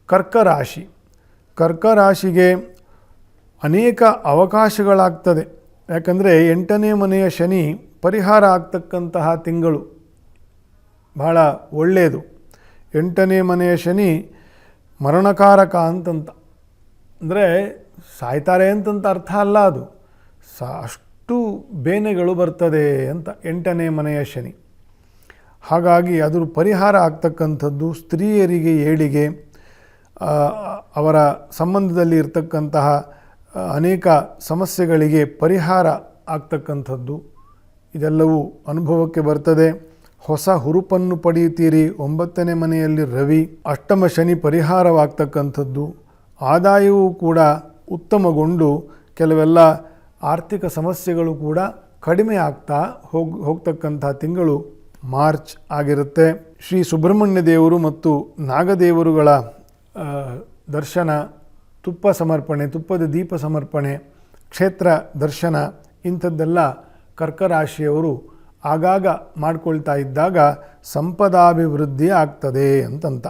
ಕರ್ಕರಾಶಿ. ಕರ್ಕರಾಶಿಗೆ ಅನೇಕ ಅವಕಾಶಗಳಾಗ್ತದೆ. ಯಾಕಂದರೆ 8ನೇ ಮನೆಯ ಶನಿ ಪರಿಹಾರ ಆಗ್ತಕ್ಕಂತಹ ತಿಂಗಳು, ಬಹಳ ಒಳ್ಳೆಯದು. 8ನೇ ಮನೆಯ ಶನಿ ಮರಣಕಾರಕ ಅಂತಂತ, ಅಂದರೆ ಸಾಯ್ತಾರೆ ಅಂತಂತ ಅರ್ಥ ಅಲ್ಲ, ಅದು ಅಷ್ಟು ಬೇನೆಗಳು ಬರ್ತದೆ ಅಂತ 8ನೇ ಮನೆಯ ಶನಿ. ಹಾಗಾಗಿ ಅದರ ಪರಿಹಾರ ಆಗ್ತಕ್ಕಂಥದ್ದು ಸ್ತ್ರೀಯರಿಗೆ ಏಳಿಗೆ, ಅವರ ಸಂಬಂಧದಲ್ಲಿ ಇರತಕ್ಕಂತಹ ಅನೇಕ ಸಮಸ್ಯೆಗಳಿಗೆ ಪರಿಹಾರ ಆಗ್ತಕ್ಕಂಥದ್ದು, ಇದೆಲ್ಲವೂ ಅನುಭವಕ್ಕೆ ಬರ್ತದೆ. ಹೊಸ ಹುರುಪನ್ನು ಪಡೆಯುತ್ತೀರಿ. 9ನೇ ಮನೆಯಲ್ಲಿ ರವಿ, ಅಷ್ಟಮ ಶನಿ ಪರಿಹಾರವಾಗ್ತಕ್ಕಂಥದ್ದು, ಆದಾಯವೂ ಕೂಡ ಉತ್ತಮಗೊಂಡು ಕೆಲವೆಲ್ಲ ಆರ್ಥಿಕ ಸಮಸ್ಯೆಗಳು ಕೂಡ ಕಡಿಮೆ ಆಗ್ತಾ ಹೋಗ್ತಕ್ಕಂಥ ತಿಂಗಳು ಮಾರ್ಚ್ ಆಗಿರುತ್ತೆ. ಶ್ರೀ ಸುಬ್ರಹ್ಮಣ್ಯ ದೇವರು ಮತ್ತು ನಾಗದೇವರುಗಳ ದರ್ಶನ, ತುಪ್ಪ ಸಮರ್ಪಣೆ, ತುಪ್ಪದ ದೀಪ ಸಮರ್ಪಣೆ, ಕ್ಷೇತ್ರ ದರ್ಶನ ಇಂಥದ್ದೆಲ್ಲ ಕರ್ಕರಾಶಿಯವರು ಆಗಾಗ ಮಾಡಿಕೊಳ್ತಾ ಇದ್ದಾಗ ಸಂಪದಾಭಿವೃದ್ಧಿ ಆಗ್ತದೆ ಅಂತಂತ.